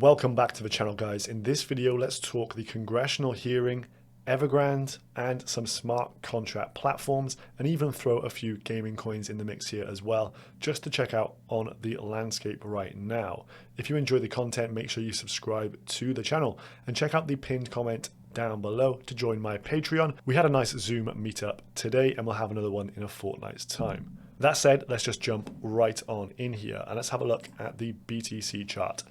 Welcome back to the channel, guys. In this video, let's talk the congressional hearing, Evergrande, and some smart contract platforms, and even throw a few gaming coins in the mix here as well, just to check out on the landscape right now. If you enjoy the content, make sure you subscribe to the channel and check out the pinned comment down below to join my Patreon. We had a nice Zoom meetup today, and we'll have another one in a fortnight's time. That said, let's just jump right on in here and let's have a look at the BTC chart.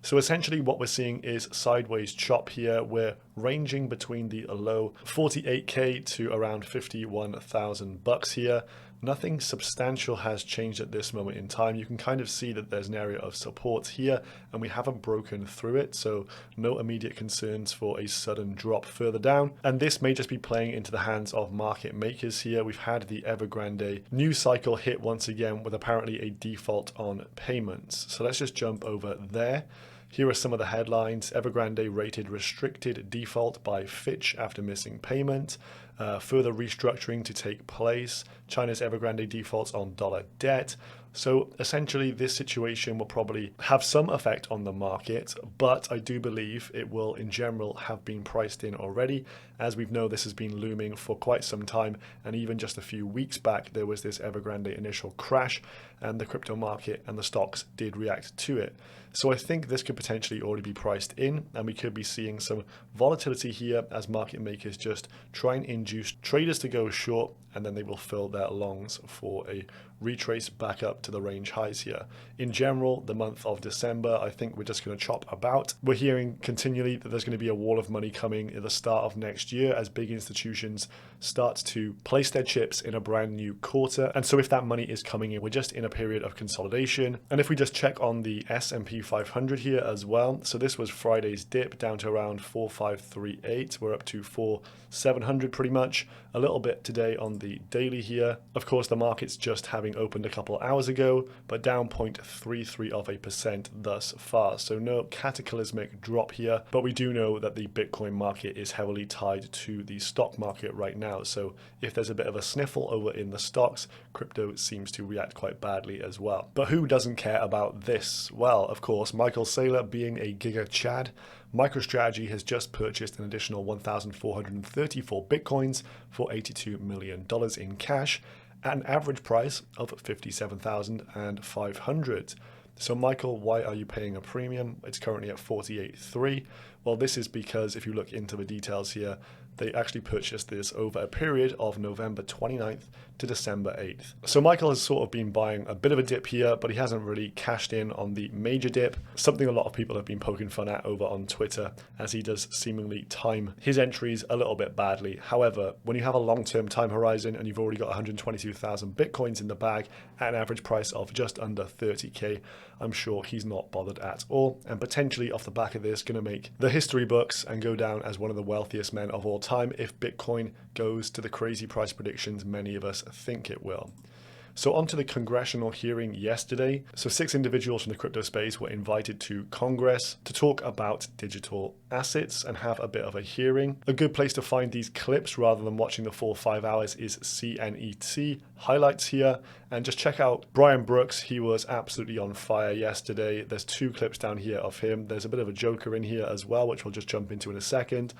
So essentially what we're seeing is sideways chop here. We're ranging between the low 48k to around 51,000 bucks here. Nothing substantial has changed at this moment in time. You can kind of see that there's an area of support here and we haven't broken through it. So no immediate concerns for a sudden drop further down. And this may just be playing into the hands of market makers here. We've had the Evergrande news cycle hit once again with apparently a default on payments. So let's just jump over there. Here are some of the headlines. Evergrande rated restricted default by Fitch after missing payment. Further restructuring to take place. China's Evergrande defaults on dollar debt. So essentially this situation will probably have some effect on the market, but I do believe it will in general have been priced in already. As we know, this has been looming for quite some time, and even just a few weeks back there was this Evergrande initial crash and the crypto market and the stocks did react to it. So I think this could potentially already be priced in, and we could be seeing some volatility here as market makers just try and induce traders to go short, and then they will fill their longs for a retrace back up to the range highs here. In general, the month of December, I think we're just going to chop about. We're hearing continually that there's going to be a wall of money coming at the start of next year as big institutions start to place their chips in a brand new quarter. And so if that money is coming in, we're just in a period of consolidation. And if we just check on the S&P 500 here as well, so this was Friday's dip down to around 4538. We're up to 4700 pretty much. A little bit today on the daily here. Of course, the market's just having opened a couple hours ago, but down 0.33% thus far. So no cataclysmic drop here, but we do know that the Bitcoin market is heavily tied to the stock market right now. So if there's a bit of a sniffle over in the stocks, crypto seems to react quite badly as well. But who doesn't care about this? Well, of course, Michael Saylor, being a Giga Chad, MicroStrategy has just purchased an additional 1,434 Bitcoins for $82 million in cash at an average price of 57,500. So Michael, why are you paying a premium? It's currently at 48.3. Well, this is because if you look into the details here, they actually purchased this over a period of November 29th to December 8th. So Michael has sort of been buying a bit of a dip here, but he hasn't really cashed in on the major dip, something a lot of people have been poking fun at over on Twitter, as he does seemingly time his entries a little bit badly. However, when you have a long-term time horizon and you've already got 122,000 Bitcoins in the bag at an average price of just under 30k, I'm sure he's not bothered at all, and potentially off the back of this going to make the history books and go down as one of the wealthiest men of all time if Bitcoin goes to the crazy price predictions many of us think it will. So on to the congressional hearing yesterday. So 6 individuals from the crypto space were invited to Congress to talk about digital assets and have a bit of a hearing. A good place to find these clips rather than watching the full 5 hours is CNET highlights here, and just check out Brian Brooks. He was absolutely on fire yesterday. There's 2 clips down here of him. There's a bit of a joker in here as well, which we'll just jump into in a second.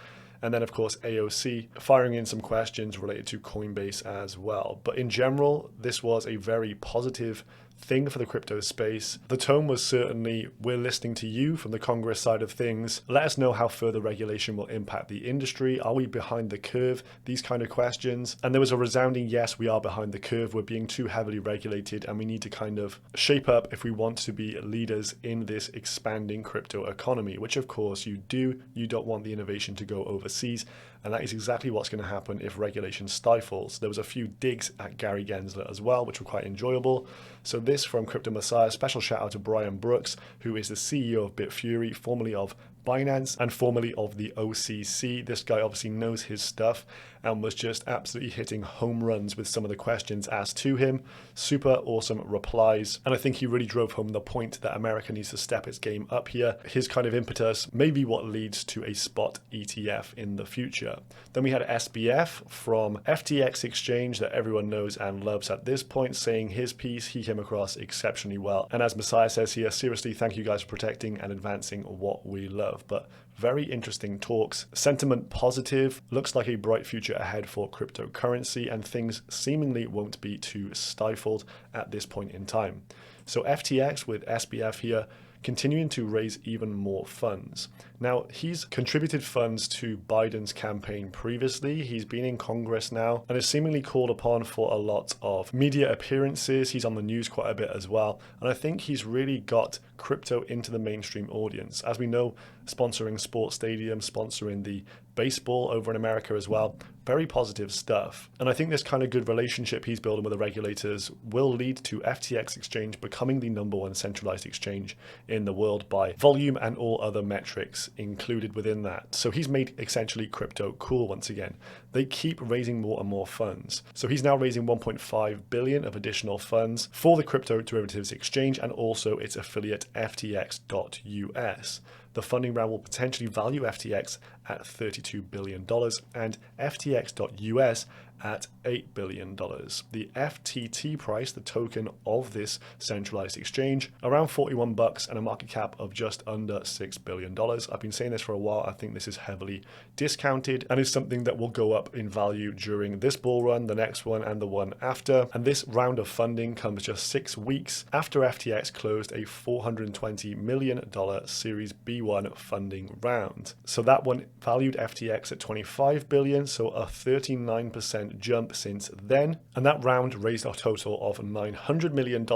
And then, of course, AOC firing in some questions related to Coinbase as well. But in general, this was a very positive thing for the crypto space. The tone was certainly, we're listening to you from the Congress side of things. Let us know how further regulation will impact the industry. Are we behind the curve? These kind of questions. And there was a resounding yes, we are behind the curve. We're being too heavily regulated and we need to kind of shape up if we want to be leaders in this expanding crypto economy, which of course you do. You don't want the innovation to go overseas. And that is exactly what's going to happen if regulation stifles. There was a few digs at Gary Gensler as well, which were quite enjoyable. So this from Crypto Messiah, special shout out to Brian Brooks, who is the CEO of Bitfury, formerly of Binance and formerly of the OCC. This guy obviously knows his stuff and was just absolutely hitting home runs with some of the questions asked to him. Super awesome replies. And I think he really drove home the point that America needs to step its game up here. His kind of impetus may be what leads to a spot ETF in the future. Then we had SBF from FTX Exchange that everyone knows and loves at this point, saying his piece he came across exceptionally well. And as Messiah says here, seriously, thank you guys for protecting and advancing what we love. But very interesting talks. Sentiment positive, looks like a bright future ahead for cryptocurrency, and things seemingly won't be too stifled at this point in time. So FTX with SBF here continuing to raise even more funds. Now, he's contributed funds to Biden's campaign previously. He's been in Congress now and is seemingly called upon for a lot of media appearances. He's on the news quite a bit as well. And I think he's really got crypto into the mainstream audience. As we know, sponsoring sports stadiums, sponsoring the baseball over in America as well. Very positive stuff. And I think this kind of good relationship he's building with the regulators will lead to FTX Exchange becoming the #1 centralized exchange in the world by volume and all other metrics included within that. So he's made essentially crypto cool once again. They keep raising more and more funds. So he's now raising 1.5 billion of additional funds for the crypto derivatives exchange and also its affiliate FTX.US. The funding round will potentially value FTX at $32 billion and FTX.US at $8 billion. The FTT price, the token of this centralized exchange, around 41 bucks and a market cap of just under $6 billion. I've been saying this for a while. I think this is heavily discounted and is something that will go up in value during this bull run, the next one, and the one after. And this round of funding comes just 6 weeks after FTX closed a $420 million Series B1 funding round. So that one valued FTX at 25 billion, so a 39% jump since then, and that round raised a total of $900 million,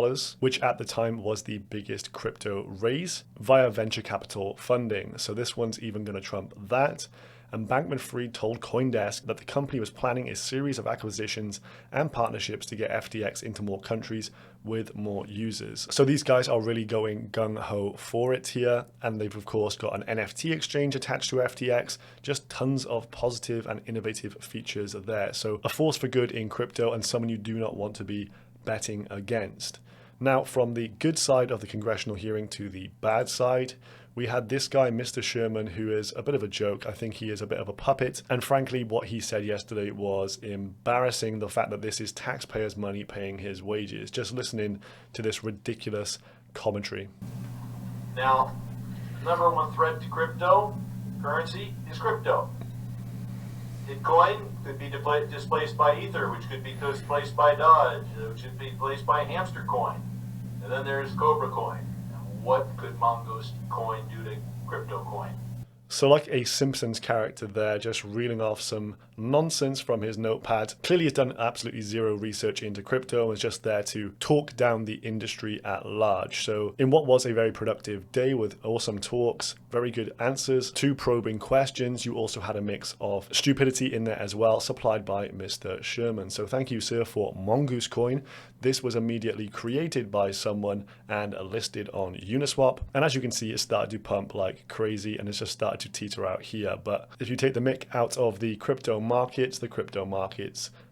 which at the time was the biggest crypto raise via venture capital funding. So this one's even going to trump that. And Bankman-Fried told CoinDesk that the company was planning a series of acquisitions and partnerships to get FTX into more countries with more users. So these guys are really going gung-ho for it here. And they've, of course, got an NFT exchange attached to FTX. Just tons of positive and innovative features there. So a force for good in crypto and someone you do not want to be betting against. Now, from the good side of the congressional hearing to the bad side, we had this guy, Mr. Sherman, who is a bit of a joke. I think he is a bit of a puppet. And frankly, what he said yesterday was embarrassing, the fact that this is taxpayers' money paying his wages. Just listening to this ridiculous commentary. Now, #1 threat to cryptocurrency is crypto. Bitcoin could be displaced by Ether, which could be displaced by Dodge, which could be displaced by Hamster Coin. And then there's Cobra Coin. What could Mongoose coin do to crypto coin? So like a Simpsons character there, just reeling off some nonsense from his notepad. Clearly he's done absolutely zero research into crypto and is just there to talk down the industry at large. So in what was a very productive day with awesome talks, very good answers to probing questions, you also had a mix of stupidity in there as well, supplied by Mr. Sherman. So thank you, sir, for Mongoose coin. This was immediately created by someone and listed on Uniswap. And as you can see, it started to pump like crazy and it's just started to teeter out here. But if you take the mick out of the crypto markets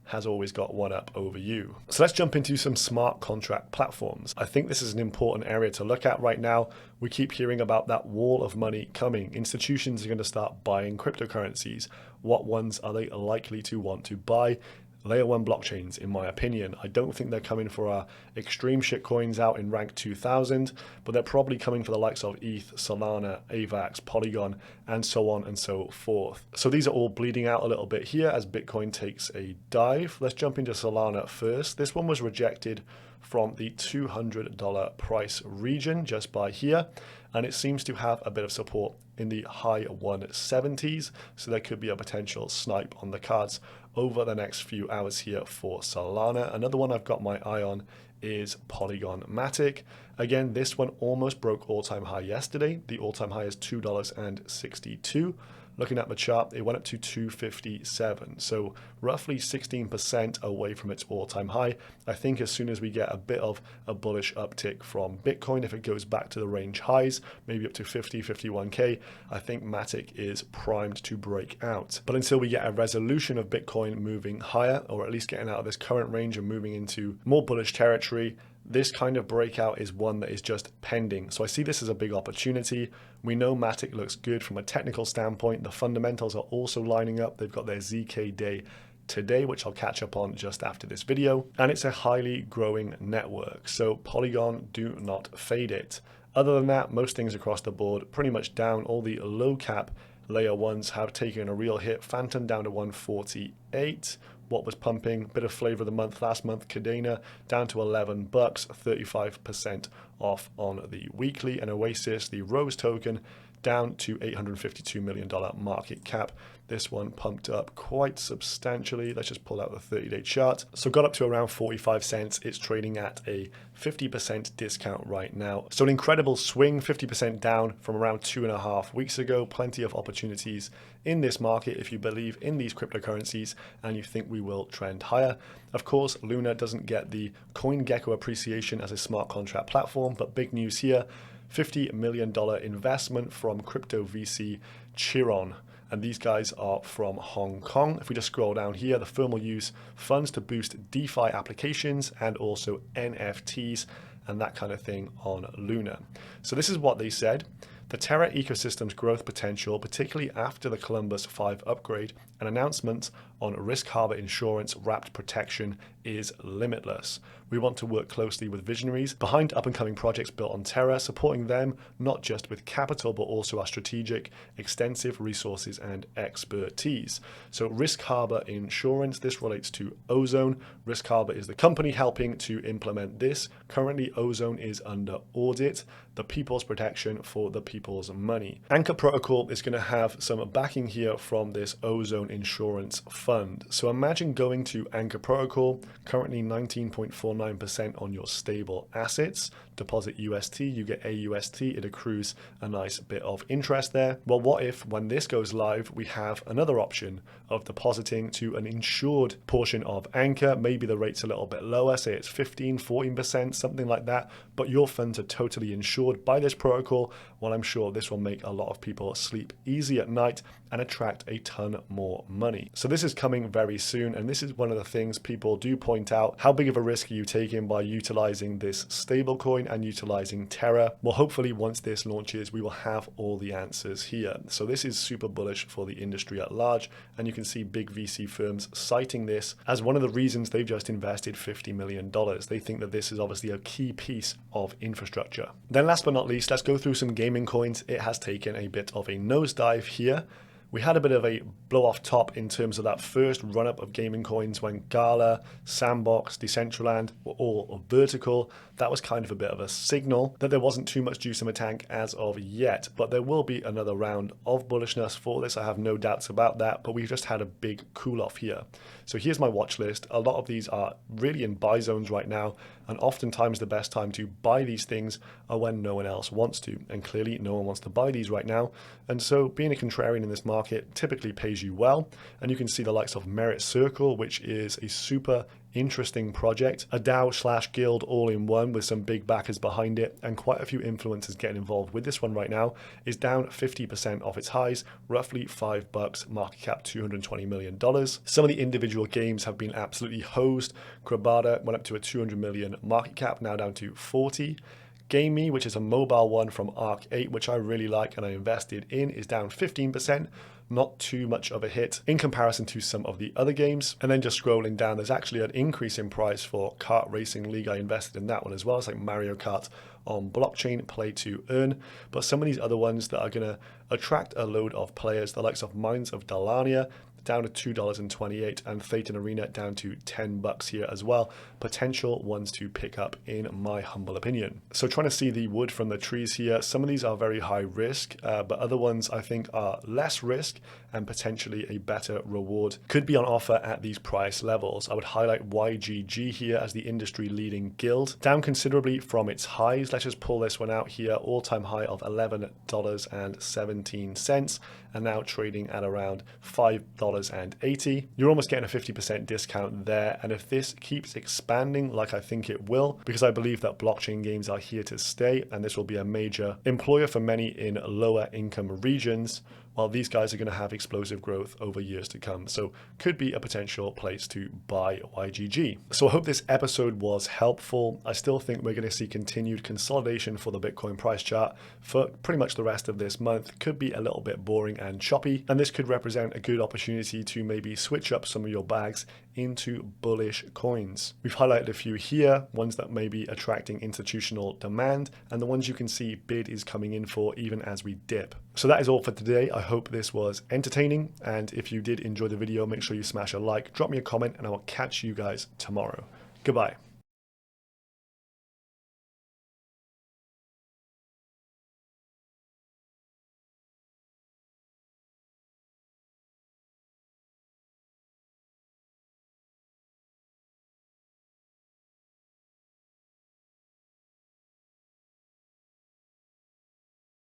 has always got one up over you. So let's jump into some smart contract platforms. I think this is an important area to look at right now. We keep hearing about that wall of money coming. Institutions are going to start buying cryptocurrencies. What ones are they likely to want to buy? Layer 1 blockchains, in my opinion. I don't think they're coming for our extreme shitcoins out in rank 2000, but they're probably coming for the likes of ETH, Solana, AVAX, Polygon, and so on and so forth. So these are all bleeding out a little bit here as Bitcoin takes a dive. Let's jump into Solana first. This one was rejected from the $200 price region just by here, and it seems to have a bit of support in the high 170s, so there could be a potential snipe on the cards over the next few hours here for Solana. Another one I've got my eye on is Polygon Matic. Again, this one almost broke all-time high yesterday. The all-time high is $2.62. looking at the chart, it went up to 257. So roughly 16% away from its all-time high. I think as soon as we get a bit of a bullish uptick from Bitcoin, if it goes back to the range highs, maybe up to 50, 51K, I think Matic is primed to break out. But until we get a resolution of Bitcoin moving higher, or at least getting out of this current range and moving into more bullish territory, this kind of breakout is one that is just pending. So I see this as a big opportunity. We know Matic looks good from a technical standpoint. The fundamentals are also lining up. They've got their ZK day today, which I'll catch up on just after this video. And it's a highly growing network. So Polygon, do not fade it. Other than that, most things across the board pretty much down. All the low cap layer ones have taken a real hit. Phantom down to 148. What was pumping, bit of flavor of the month last month, Cadena down to $11, 35% off on the weekly, and Oasis, the Rose token, down to $852 million market cap. This one pumped up quite substantially. Let's just pull out the 30-day chart. So got up to around 45 cents. It's trading at a 50% discount right now. So an incredible swing, 50% down from around 2.5 weeks ago. Plenty of opportunities in this market if you believe in these cryptocurrencies and you think we will trend higher. Of course, Luna doesn't get the CoinGecko appreciation as a smart contract platform, but big news here. $50 million investment from crypto VC Chiron. And these guys are from Hong Kong. If we just scroll down here, the firm will use funds to boost DeFi applications and also NFTs and that kind of thing on Luna. So this is what they said. The Terra ecosystem's growth potential, particularly after the Columbus 5 upgrade, an announcement on risk harbor insurance wrapped protection is limitless. We want to work closely with visionaries behind up-and-coming projects built on Terra, supporting them not just with capital, but also our strategic, extensive resources and expertise. So risk harbor insurance, this relates to Ozone. Risk harbor is the company helping to implement this. Currently, Ozone is under audit. The people's protection for the people's money. Anchor Protocol is going to have some backing here from this Ozone insurance fund. So imagine going to Anchor Protocol, currently 19.49% on your stable assets. Deposit UST, you get AUST, it accrues a nice bit of interest there. Well, what if when this goes live, we have another option of depositing to an insured portion of Anchor? Maybe the rate's a little bit lower, say it's 15, 14%, something like that, but your funds are totally insured by this protocol. Well, I'm sure this will make a lot of people sleep easy at night and attract a ton more money. So this is coming very soon, and this is one of the things people do point out. How big of a risk are you taking by utilizing this stablecoin and utilizing Terra? Well, hopefully once this launches, we will have all the answers here. So this is super bullish for the industry at large, and you can see big VC firms citing this as one of the reasons they've just invested $50 million. They think that this is obviously a key piece of infrastructure. Then last but not least, let's go through some gaming coins. It has taken a bit of a nosedive here. We had a bit of a blow off top in terms of that first run up of gaming coins when Gala, Sandbox, Decentraland were all vertical. That was kind of a bit of a signal that there wasn't too much juice in the tank as of yet, but there will be another round of bullishness for this. I have no doubts about that, but we've just had a big cool off here. So here's my watch list. A lot of these are really in buy zones right now, and oftentimes the best time to buy these things are when no one else wants to, and clearly no one wants to buy these right now. And so being a contrarian in this market typically pays you well, and you can see the likes of Merit Circle, which is a super interesting project, a DAO/guild all in one with some big backers behind it, and quite a few influencers getting involved with this one right now, is down 50% off its highs, roughly $5, market cap $220 million. Some of the individual games have been absolutely hosed. Krabada went up to a 200 million market cap, now down to 40. GameMe, which is a mobile one from Arc 8, which I really like and I invested in, is down 15%. Not too much of a hit in comparison to some of the other games. And then just scrolling down, there's actually an increase in price for Kart Racing League. I invested in that one as well. It's like Mario Kart on blockchain, play to earn. But some of these other ones that are going to attract a load of players, the likes of Mines of Dalania, down to $2.28, and Phaeton Arena down to $10 here as well. Potential ones to pick up in my humble opinion. So trying to see the wood from the trees here, some of these are very high risk, but other ones I think are less risk and potentially a better reward could be on offer at these price levels. I would highlight YGG here as the industry leading guild, down considerably from its highs. Let's just pull this one out here, all-time high of $11.17, are now trading at around $5.80. You're almost getting a 50% discount there. And if this keeps expanding like I think it will, because I believe that blockchain games are here to stay, and this will be a major employer for many in lower income regions, well, these guys are going to have explosive growth over years to come. So could be a potential place to buy YGG. So I hope this episode was helpful. I still think we're going to see continued consolidation for the Bitcoin price chart for pretty much the rest of this month. Could be a little bit boring and choppy, and this could represent a good opportunity to maybe switch up some of your bags into bullish coins. We've highlighted a few here, ones that may be attracting institutional demand, and the ones you can see bid is coming in for even as we dip. So that is all for today. I hope this was entertaining, and if you did enjoy the video, make sure you smash a like, drop me a comment, and I will catch you guys tomorrow. Goodbye.